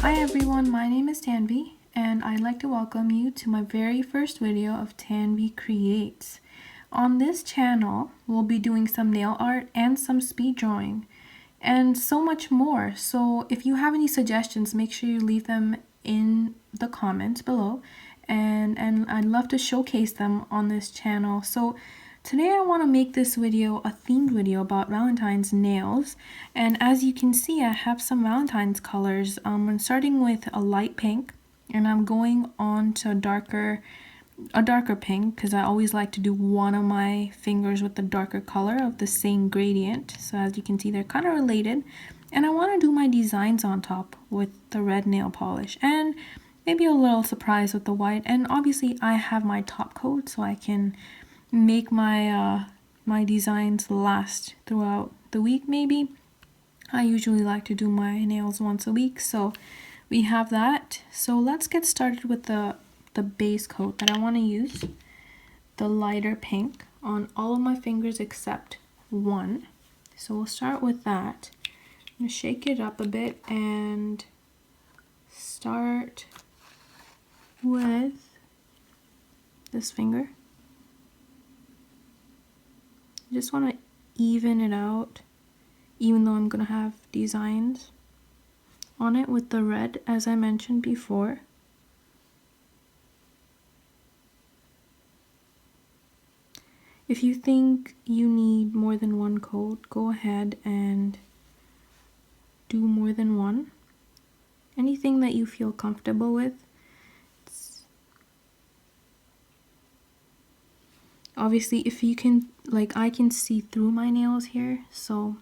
Hi everyone, my name is Tanvi and I'd like to welcome you to my very first video of Tanvi Creates. On this channel, we'll be doing some nail art and some speed drawing and so much more. So if you have any suggestions, make sure you leave them in the comments below and I'd love to showcase them on this channel. So today I want to make this video a themed video about Valentine's nails, and as you can see I have some Valentine's colors. I'm starting with a light pink and I'm going on to a darker pink because I always like to do one of my fingers with the darker color of the same gradient. So as you can see they're kind of related, and I want to do my designs on top with the red nail polish and maybe a little surprise with the white. And obviously I have my top coat so I can make my my designs last throughout the week. Maybe I usually like to do my nails once a week, so we have that. So let's get started with the base coat that I want to use, the lighter pink, on all of my fingers except one. So we'll start with that. I'm gonna shake it up a bit and start with this finger. I just want to even it out, even though I'm going to have designs on it with the red, as I mentioned before. If you think you need more than one coat, go ahead and do more than one. Anything that you feel comfortable with. Obviously, if you can, like I can see through my nails here, so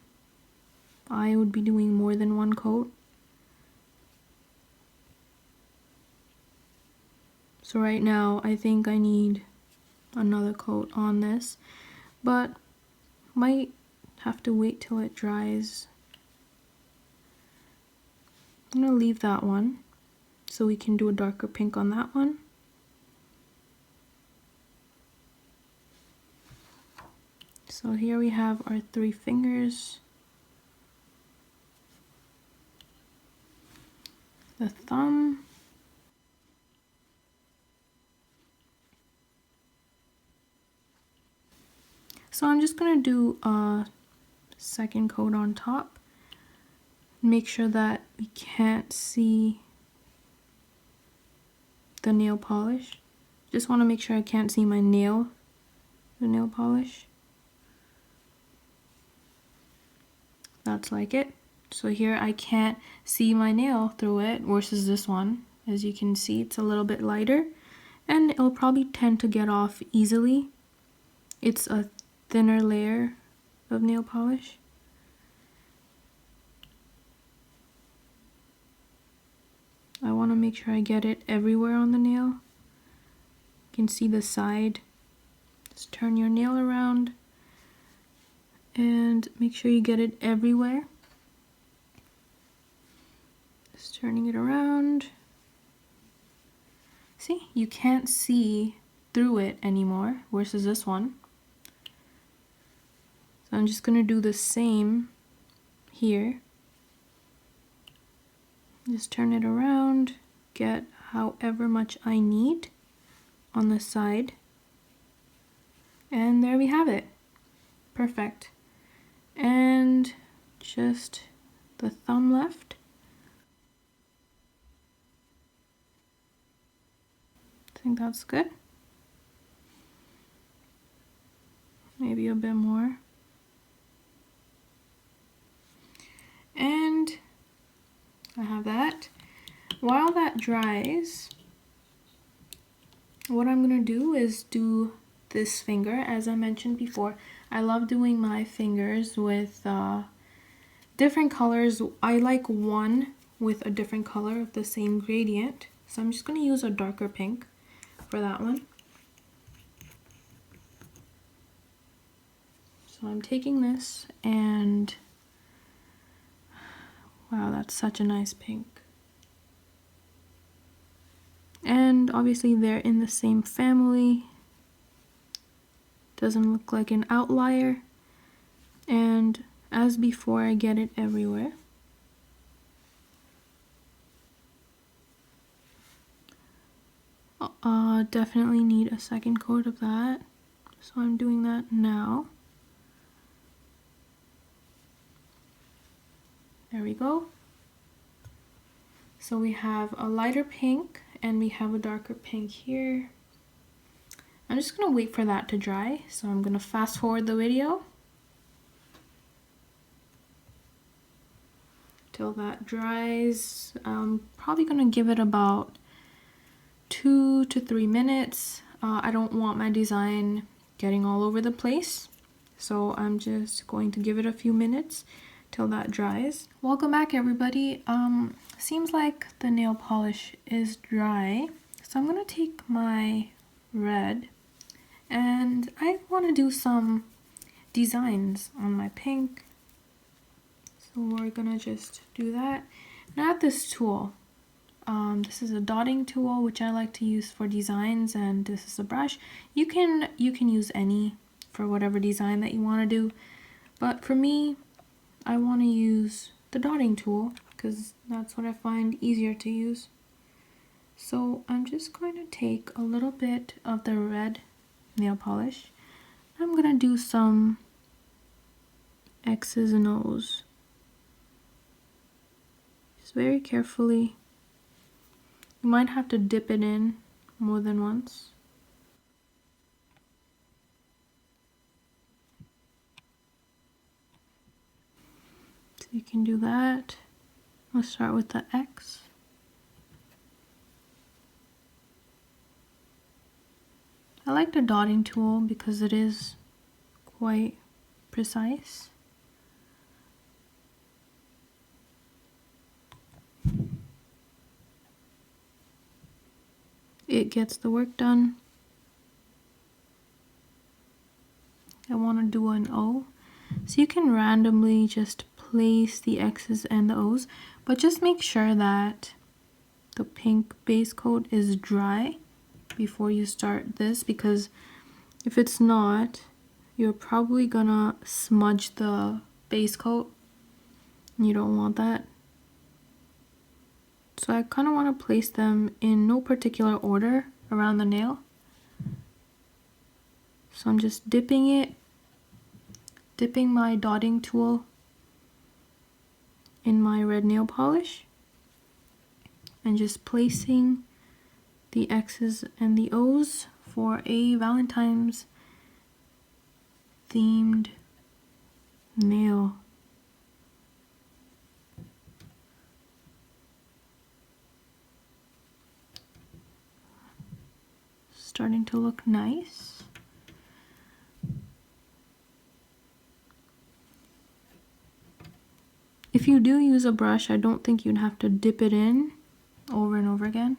I would be doing more than one coat. So right now, I think I need another coat on this, but might have to wait till it dries. I'm gonna leave that one so we can do a darker pink on that one. So here we have our three fingers, the thumb, so I'm just going to do a second coat on top. Make sure that we can't see the nail polish. Just want to make sure I can't see my nail, the nail polish. That's like it. So here I can't see my nail through it versus this one. As you can see, it's a little bit lighter and it'll probably tend to get off easily. It's a thinner layer of nail polish. I want to make sure I get it everywhere on the nail. You can see the side. Just turn your nail around and make sure you get it everywhere. Just turning it around. See, you can't see through it anymore versus this one. So I'm just gonna do the same here. Just turn it around, get however much I need on the side. And there we have it. Perfect. And just the thumb left. I think that's good. Maybe a bit more. And I have that. While that dries, what I'm gonna do is do this finger. As I mentioned before, I love doing my fingers with different colors. I like one with a different color of the same gradient. So I'm just gonna use a darker pink for that one. So I'm taking this and wow, that's such a nice pink. And obviously they're in the same family. Doesn't look like an outlier. And as before, I get it everywhere. Definitely need a second coat of that, so I'm doing that now. There we go. So we have a lighter pink and we have a darker pink here. I'm just gonna wait for that to dry, so I'm gonna fast forward the video till that dries. I'm probably gonna give it about 2 to 3 minutes. I don't want my design getting all over the place, so I'm just going to give it a few minutes till that dries. Welcome back, everybody. Seems like the nail polish is dry, so I'm gonna take my red and I want to do some designs on my pink, so we're gonna just do that. Now I have this tool. This is a dotting tool which I like to use for designs, and this is a brush. You can use any for whatever design that you want to do, but for me, I want to use the dotting tool because that's what I find easier to use. So I'm just going to take a little bit of the red nail polish. I'm gonna do some X's and O's. Just very carefully. You might have to dip it in more than once. So you can do that. Let's start with the X. I like the dotting tool because it is quite precise. It gets the work done. I want to do an O. So you can randomly just place the X's and the O's, but just make sure that the pink base coat is dry before you start this, because if it's not, you're probably gonna smudge the base coat. You don't want that. So I kind of want to place them in no particular order around the nail. So I'm just dipping my dotting tool in my red nail polish and just placing the X's and the O's for a Valentine's themed nail. Starting to look nice. If you do use a brush, I don't think you'd have to dip it in over and over again.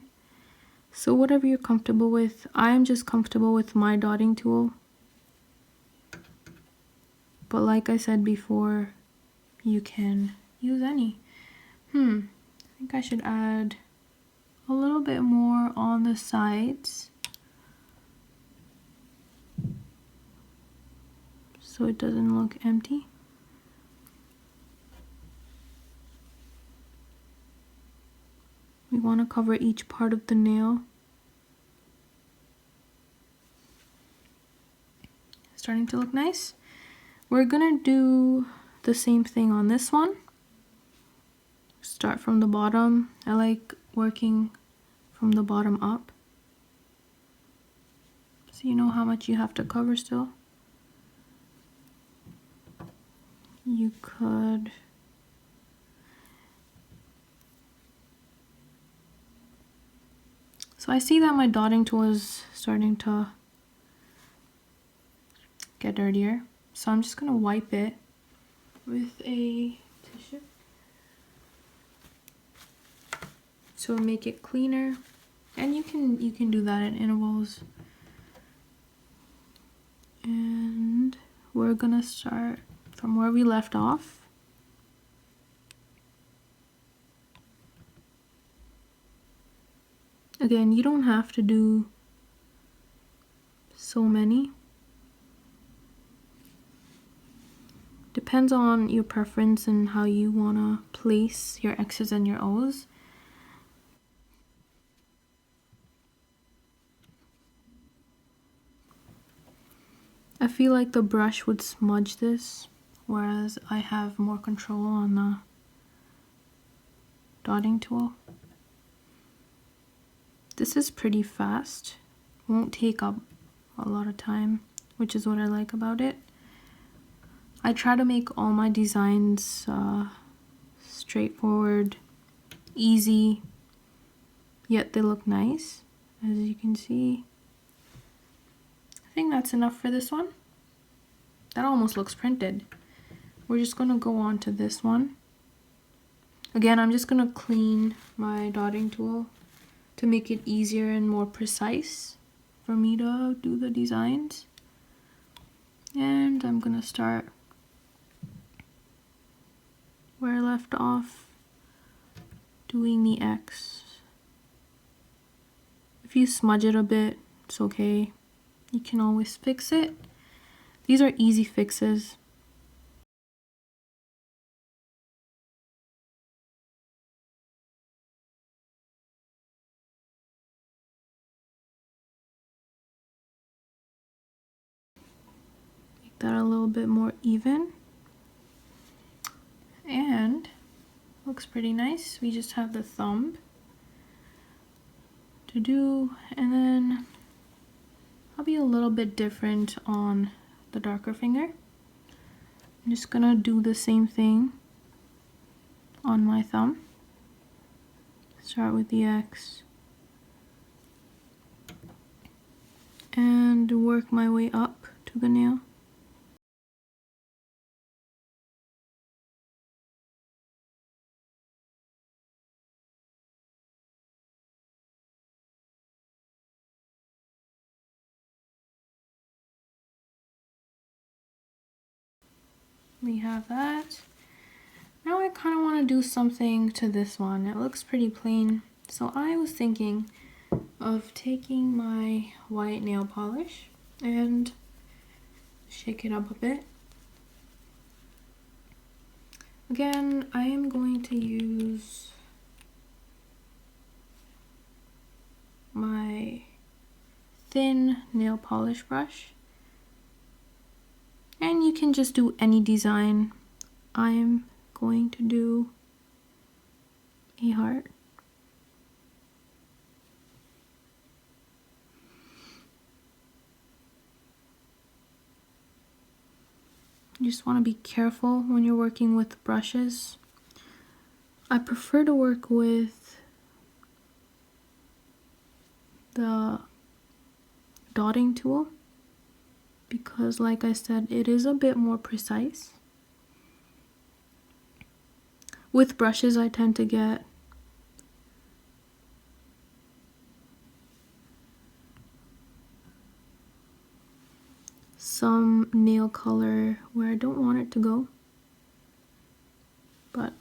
So whatever you're comfortable with. I'm just comfortable with my dotting tool. But like I said before, you can use any. I think I should add a little bit more on the sides, so it doesn't look empty. We want to cover each part of the nail. Starting to look nice. We're gonna do the same thing on this one. Start from the bottom. I like working from the bottom up, so you know how much you have to cover still. You could so I see that my dotting tool is starting to get dirtier, so I'm just gonna wipe it with a tissue to make it cleaner, and you can do that at intervals. And we're gonna start from where we left off. Again, you don't have to do so many. depends on your preference and how you want to place your X's and your O's. I feel like the brush would smudge this, whereas I have more control on the dotting tool. This is pretty fast, won't take up a lot of time, which is what I like about it. I try to make all my designs straightforward, easy, yet they look nice, as you can see. I think that's enough for this one. That almost looks printed. We're just gonna go on to this one. Again, I'm just gonna clean my dotting tool to make it easier and more precise for me to do the designs. And I'm gonna start where I left off, doing the X. If you smudge it a bit, it's okay. You can always fix it. These are easy fixes. Make that a little bit more even. And looks pretty nice. We just have the thumb to do, and then I'll be a little bit different on the darker finger. I'm just gonna do the same thing on my thumb. Start with the X and work my way up to the nail. We have that. Now I kind of want to do something to this one. It looks pretty plain. So I was thinking of taking my white nail polish and shake it up a bit. Again, I am going to use my thin nail polish brush. And you can just do any design. I'm going to do a heart. You just want to be careful when you're working with brushes. I prefer to work with the dotting tool because, like I said, it is a bit more precise. With brushes, I tend to get some nail color where I don't want it to go, but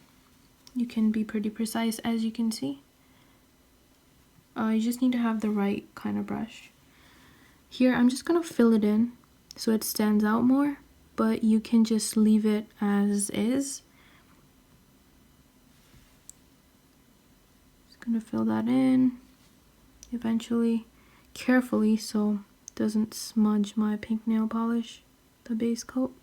you can be pretty precise, as you can see. You just need to have the right kind of brush. Here, I'm just gonna fill it in so it stands out more, but you can just leave it as is. Just gonna fill that in eventually, carefully, so it doesn't smudge my pink nail polish, the base coat.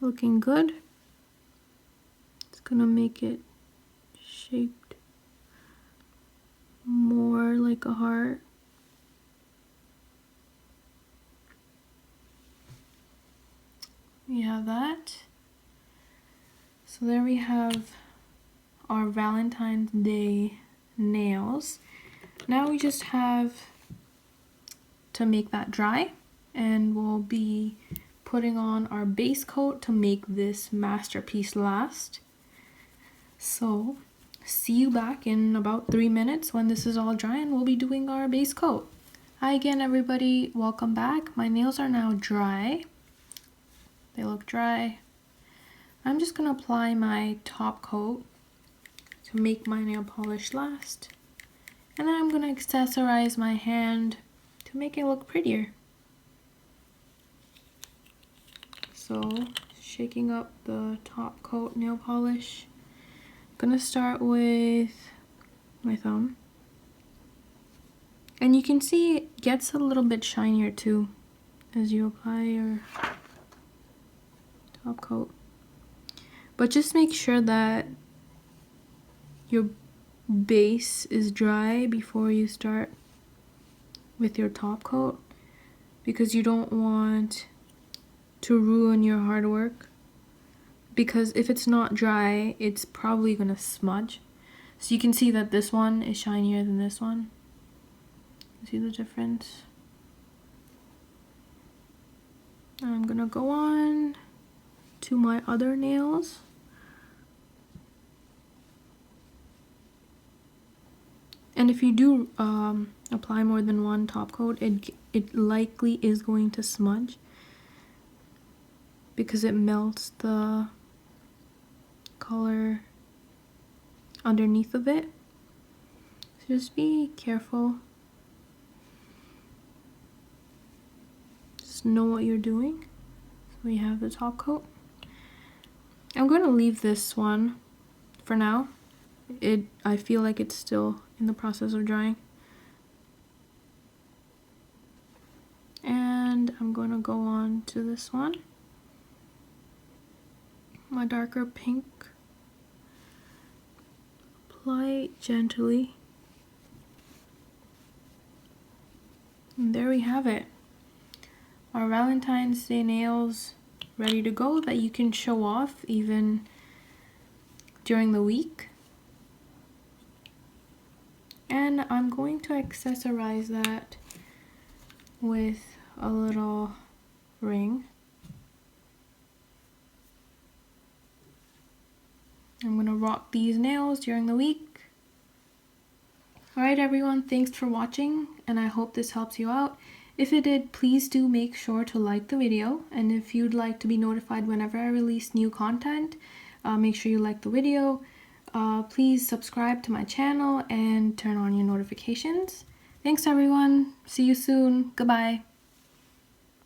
Looking good. It's gonna make it shaped more like a heart. We have that. So there we have our Valentine's Day nails. Now we just have to make that dry, and we'll be putting on our base coat to make this masterpiece last. So see you back in about 3 minutes when this is all dry and we'll be doing our base coat. Hi again, everybody, welcome back. My nails are now dry. They look dry. I'm just gonna apply my top coat to make my nail polish last. And then I'm gonna accessorize my hand to make it look prettier. So, shaking up the top coat nail polish. I'm gonna start with my thumb. And you can see it gets a little bit shinier too as you apply your top coat. But just make sure that your base is dry before you start with your top coat, because you don't want to ruin your hard work, because if it's not dry it's probably gonna smudge. So you can see that this one is shinier than this one. See the difference? I'm gonna go on to my other nails. And if you do apply more than one top coat, it likely is going to smudge because it melts the color underneath of it. So just be careful. Just know what you're doing. So we have the top coat. I'm going to leave this one for now. I feel like it's still in the process of drying. And I'm going to go on to this one. My darker pink. Apply it gently. And there we have it. Our Valentine's Day nails ready to go that you can show off even during the week. And I'm going to accessorize that with a little ring. I'm gonna rock these nails during the week. Alright everyone, thanks for watching, and I hope this helps you out. If it did, please do make sure to like the video, and if you'd like to be notified whenever I release new content, make sure you like the video. Please subscribe to my channel and turn on your notifications. Thanks everyone, see you soon, goodbye.